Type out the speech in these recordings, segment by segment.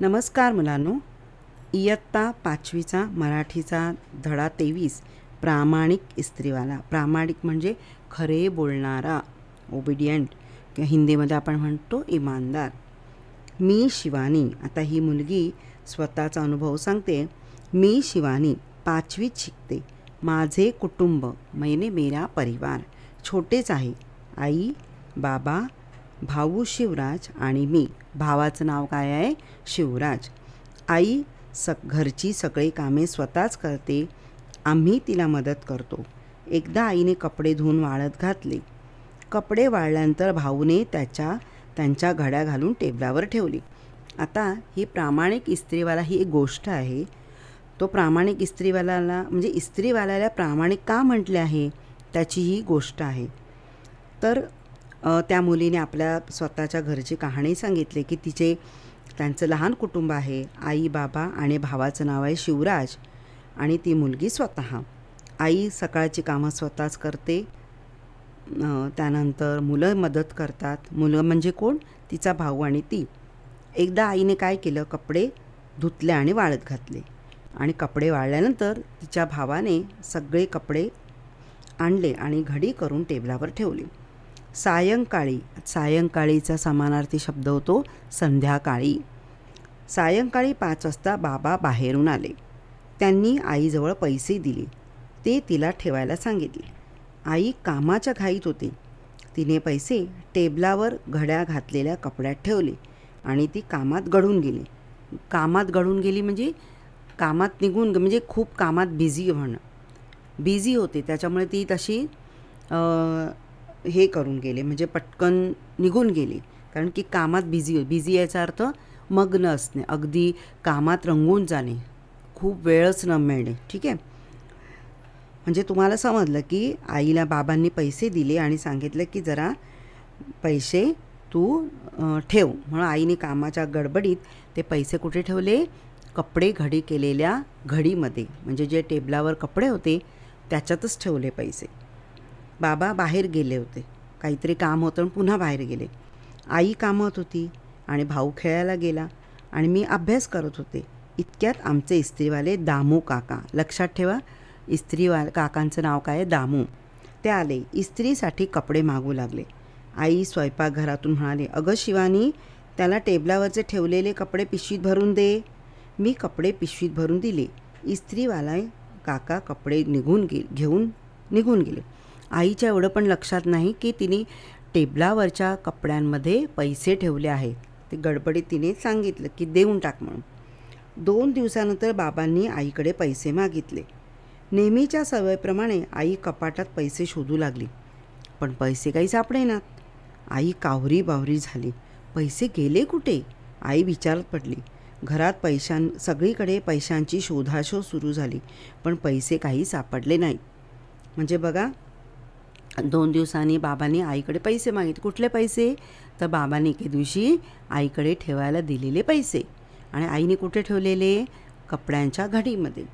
नमस्कार मुलांनो, इयत्ता 5वीचा मराठीचा धडा 23 प्रामाणिक इस्त्रीवाला. प्रामाणिक म्हणजे खरे बोलणारा, ओबिडियंट, किंवा हिंदीमध्ये आपण म्हणतो इमानदार. मी शिवानी. आता ही मुलगी स्वतःचा अनुभव सांगते. मी शिवानी 5वीत शिकते. माझे कुटुंब मैंने मेरा परिवार छोटेच आहे. आई, बाबा, भाऊ शिवराज आणि मी. भावाचं नाव काय आहे? शिवराज. आई घरची सगळी कामे स्वतःच करते. आम्ही तिला मदत करतो. एकदा आईने कपडे धुवून वाळत घातले. कपडे वाळल्यानंतर भाऊने त्यांच्या घड्या घालून टेबलावर ठेवली. आता ही प्रामाणिक इस्त्रीवाला ही एक गोष्ट आहे. तो प्रामाणिक इस्त्रीवाल्याला म्हणजे इस्त्रीवाल्याला प्रामाणिक का म्हटले आहे त्याची ही गोष्ट आहे. तर त्या मुलीने आपल्या स्वतःच्या घरची कहाणी सांगितली की त्यांचं लहान कुटुंब आहे. आई, बाबा आणि भावाचं नाव आहे शिवराज आणि ती मुलगी स्वतः. आई सकाळची कामं स्वतःच करते. त्यानंतर मुलं मदत करतात. मुलं म्हणजे कोण? तिचा भाऊ आणि ती. एकदा आईने काय केलं? कपडे धुतले आणि वाळत घातले आणि कपडे वाळल्यानंतर तिच्या भावाने सगळे कपडे आणले आणि घडी करून टेबलावर ठेवली. सायंकाळीचा समानार्थी शब्द होतो संध्याकाळी. सायंकाळी 5 वाजता बाबा बाहेरून आले. त्यांनी आईजवळ पैसे दिले. ते तिला ठेवायला सांगितले. आई कामाच्या घाईत होती. तिने पैसे टेबलावर घड्या घातलेल्या कपड्यात ठेवले आणि ती कामात गळून गेली. कामात गळून गेली म्हणजे कामात निघून, म्हणजे खूप कामात बिझी होते. त्याच्यामुळे ती तशी हे करून गेले, म्हणजे पटकन निघून गेली. कारण की कामात बिझी याचा अर्थ मग्न असणे, अगदी कामात रंगून जाणे, खूप वेळच न मिळणे. ठीक आहे. म्हणजे तुम्हाला समजलं की आईला बाबांनी पैसे दिले आणि सांगितलं की जरा पैसे तू ठेव. म्हणून आईने कामाच्या गडबडीत ते पैसे कुठे ठेवले? कपडे घडी केलेल्या घडीमध्ये, म्हणजे जे टेबलावर कपडे होते त्याच्यातच ठेवले पैसे. बाबा बाहेर गेले होते, काहीतरी काम होतं पुन्हा बाहेर गेले. आई कामात होती आणि भाऊ खेळायला गेला आणि मी अभ्यास करत होते. इतक्यात आमचे इस्त्रीवाले दामू काका, लक्षात ठेवा काकांचं नाव काय आहे? दामू. ते आले. इस्त्रीसाठी कपडे मागू लागले. आई स्वयंपाकघरातून म्हणाली, अगं शिवानी, त्याला टेबलावरचे ठेवलेले कपडे पिशवीत भरून दे. मी कपडे पिशवीत भरून दिले. इस्त्रीवाला काका कपडे घेऊन निघून गेले. आईच्या एवढं पण लक्षात नाही की तिने टेबलावरच्या कपड्यांमध्ये पैसे ठेवले आहेत. ते गडबडीत तिने सांगितलं की देऊन टाक म्हणून. 2 दिवसानंतर बाबांनी आईकडे पैसे मागितले. नेहमीच्या सवयीप्रमाणे आई कपाटात पैसे शोधू लागली, पण पैसे काही सापडेनात. आई कावरी झाली. पैसे गेले कुठे? आई विचारात पडली. घरात सगळीकडे पैशांची शोधाशोध सुरू झाली, पण पैसे काही सापडले नाहीत. म्हणजे बघा, 2 दिवसांनी बाबांनी आईकडे पैसे मागितले. कुठले पैसे? तर बाबांनी एके दिवशी आईकडे ठेवायला दिलेले पैसे. आणि आईने कुठे ठेवलेले? कपड्यांच्या घडीमध्ये.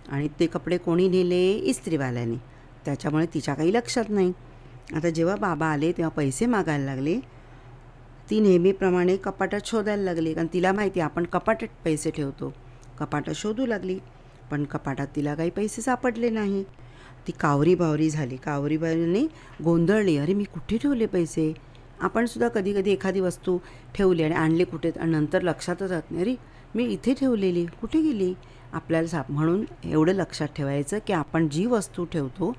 आणि ते कपडे कोणी नेले? इस्त्रीवाल्याने. त्याच्यामुळे तिच्या काही लक्षात नाही. आता जेव्हा बाबा आले तेव्हा पैसे मागायला लागले. ती नेहमीप्रमाणे कपाटात शोधायला लागली, कारण तिला माहिती आपण कपाटात पैसे ठेवतो. कपाटात शोधू लागली, पण कपाटात तिला काही पैसे सापडले नाही. ती कावरी झाली. कावरीबाईने गोंधळली, अरे मी कुठे ठेवले पैसे? आपण सुद्धा कधी कधी एखादी वस्तू ठेवली आणि आणले कुठे, आणि नंतर लक्षातच राहत नाही, अरे मी इथे ठेवलेली, कुठे गेली? आपल्याला म्हणून एवढं लक्षात ठेवायचं की आपण जी वस्तू ठेवतो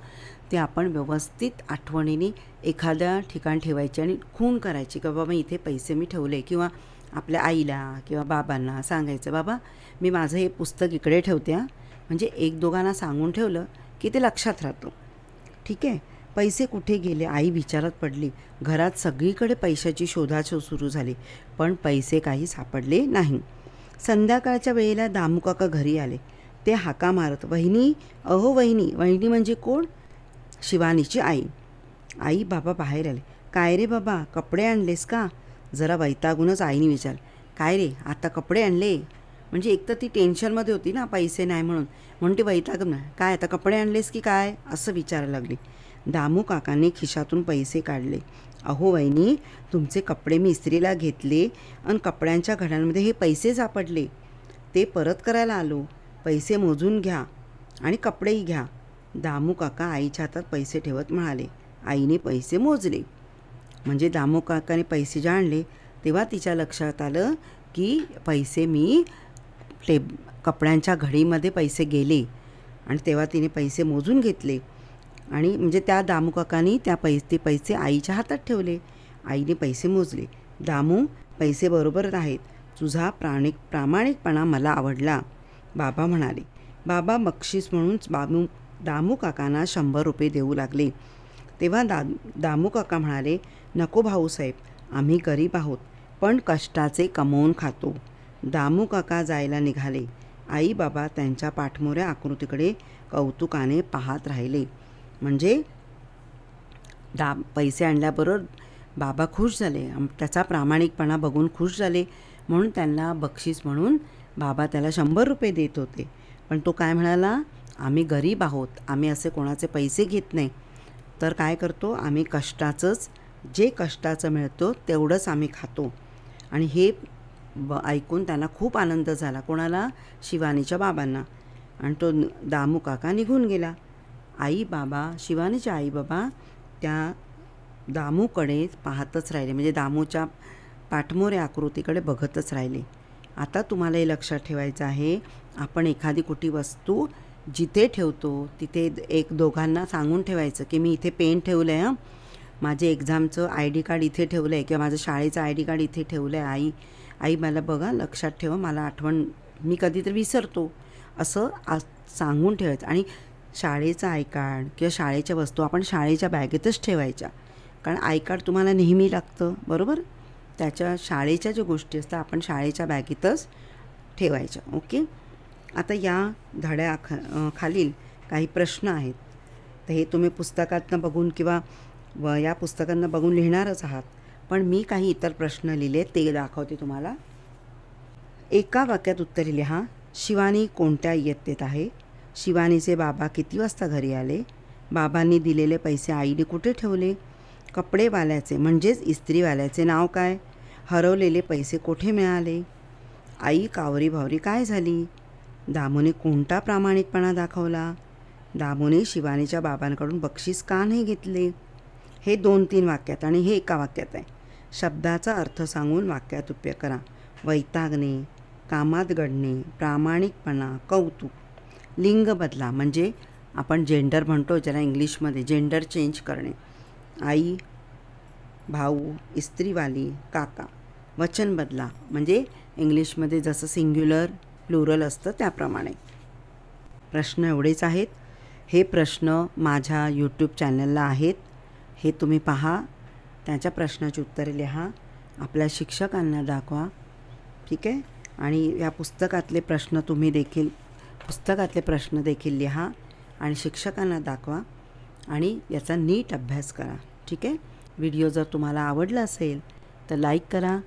ते आपण व्यवस्थित आठवणीने एखाद्या ठिकाणी ठेवायची आणि खूण करायची की बाबा इथे पैसे मी ठेवले. किंवा आपल्या आईला किंवा बाबांना सांगायचं, बाबा मी माझं हे पुस्तक इकडे ठेवते. म्हणजे 1-2 सांगून ठेवलं की ते लक्षात राहतं. ठीक आहे. पैसे कुठे गेले? आई विचारात पडली. घरात सगळीकडे पैशाची शोधाशोध सुरू झाली, पण पैसे काही सापडले नाही. संध्याकाळच्या वेळेला दामूकाका घरी आले. ते हाका मारत, वहिनी, अहो वहिनी. वहिनी म्हणजे कोण? शिवानीची आई. आई, बाबा बाहेर आले. काय रे बाबा, कपडे आणलेस का? जरा वैतागूनच आईने विचारलं. काय रे, आता कपडे आणले? म्हणजे एक तर ती टेन्शनमध्ये होती ना, पैसे नाही म्हणून ती वैतागून, काय आता कपडे आणलेस की काय, असं विचारायला लागली. दामू काकांनी खिशातून पैसे काढले. अहो वहिनी, तुमचे कपडे मी इस्त्रीला घेतले आणि कपड्यांच्या घड्यांमध्ये हे पैसे सापडले. ते परत करायला आलो. पैसे मोजून घ्या आणि कपडेही घ्या. दामू काका आईच्या हातात पैसे ठेवत म्हणाले. आईने पैसे मोजले. म्हणजे दामू काकाने पैसे जाणले तेव्हा तिच्या लक्षात आलं की पैसे मी कपड्यांच्या घडीमध्ये पैसे गेले आणि तेव्हा तिने पैसे मोजून घेतले. आणि म्हणजे त्या दामू काकानी ते पैसे आईच्या हातात ठेवले. आईने पैसे मोजले. दामू, पैसे बरोबर आहेत. तुझा प्रामाणिकपणा मला आवडला, बाबा म्हणाले. बाबा बक्षीस म्हणून दामू काकांना 100 रुपये देऊ लागले. तेव्हा दामू काका म्हणाले, नको भाऊसाहेब, आम्ही गरीब आहोत पण कष्टाचे कमवून खातो. दामू काका जायला निघाले. आई बाबा त्यांच्या पाठमोऱ्या आकृतीकडे कौतुकाने पाहत राहिले. म्हणजे पैसे आणल्याबरोबर बाबा खुश झाले. त्याचा प्रामाणिकपणा बघून खुश झाले म्हणून त्यांना बक्षीस म्हणून बाबा त्याला 100 रुपये देत होते. पण तो काय म्हणाला, आम्ही गरीब आहोत, आम्ही असे कोणाचे पैसे घेत नाही, तर काय करतो आम्ही जे कष्टाचं मिळतो तेवढंच आम्ही खातो. आणि हे ऐकून त्यांना खूप आनंद झाला. कोणाला? शिवानीच्या बाबांना. आणि तो दामू काका निघून गेला. शिवानीचे आई बाबा त्या दामूकडे पाहतच राहिले. म्हणजे दामूच्या पाठमोऱ्या आकृतीकडे बघतच राहिले. आता तुम्हाला हे लक्षात ठेवायचं आहे, आपण एखादी कुठली वस्तू जिथे ठेवतो तिथे दोघांना सांगून ठेवायचं की मी इथे पेन ठेवलं आहे, माझे एक्झामचं ID कार्ड इथे ठेवलं आहे किंवा माझं शाळेचं ID कार्ड इथे ठेवलं आहे. आई मला बघा, लक्षात ठेवा, मला आठवण, मी कधीतरी विसरतो, असं सांगून ठेवायचं. आणि शाळेचं आय कार्ड किंवा शाळेच्या वस्तू आपण शाळेच्या बॅगेतच ठेवायच्या, कारण आय कार्ड तुम्हाला नेहमी लागतं, बरोबर. शाळेच्या ज्या गोष्टी असतात आपण शाळेच्या बॅगेतच ठेवायच्या. ओके. आता या खालील काही प्रश्न आहेत, तर हे तुम्ही पुस्तकातनं बघून किंवा या पुस्तकांना बघून लिहिणारच आहात, पण मी काही इतर प्रश्न लिहिले ते दाखवते तुम्हाला. एका वाक्यात उत्तरे लिहा. शिवानी कोणत्या इयत्तेत आहे? शिवानीचे बाबा किती वाजता घरी आले? बाबांनी दिलेले पैसे आईने कुठे ठेवले? कपडेवाल्याचे म्हणजेच इस्त्रीवाल्याचे नाव काय? हरवलेले पैसे कुठे मिळाले? आई कावरी भावरी काय झाली? दामूने कोणता प्रामाणिकपणा दाखवला? दामूने शिवानीच्या बाबांकडून बक्षीस का नाही घेतले? हे 2-3 वाक्यात आणि हे एका वाक्यात आहे. शब्दाचा अर्थ सांगून वाक्यात उपयोग करा. वैतागणे, कामात गडणे, प्रामाणिकपणा, कौतुक. लिंग बदला म्हणजे आपण जेंडर म्हणतो ज्याला इंग्लिशमध्ये, जेंडर चेंज करणे. आई, भाऊ, इस्त्रीवाली, काका. वचन बदला म्हणजे इंग्लिशमध्ये जसं सिंग्युलर प्लुरल असतं त्याप्रमाणे. प्रश्न एवढेच आहेत. हे प्रश्न माझ्या यूट्यूब चॅनलला आहेत, हे तुम्ही पहा, त्याच्या प्रश्नाची उत्तरे लिहा, आपल्या शिक्षकांना दाखवा. ठीक आहे. आणि या पुस्तकातले प्रश्न देखील लिहा आणि शिक्षकांना दाखवा आणि याचा नीट अभ्यास करा. ठीक आहे. व्हिडिओ जर तुम्हाला आवडला असेल तर लाईक करा,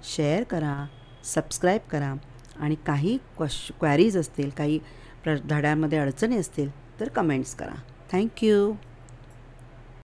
शेअर करा, सबस्क्राईब करा आणि काही क्वेरीज असतील, काही धड्यांमध्ये अडचणी असतील तर कमेंट्स करा. थँक्यू.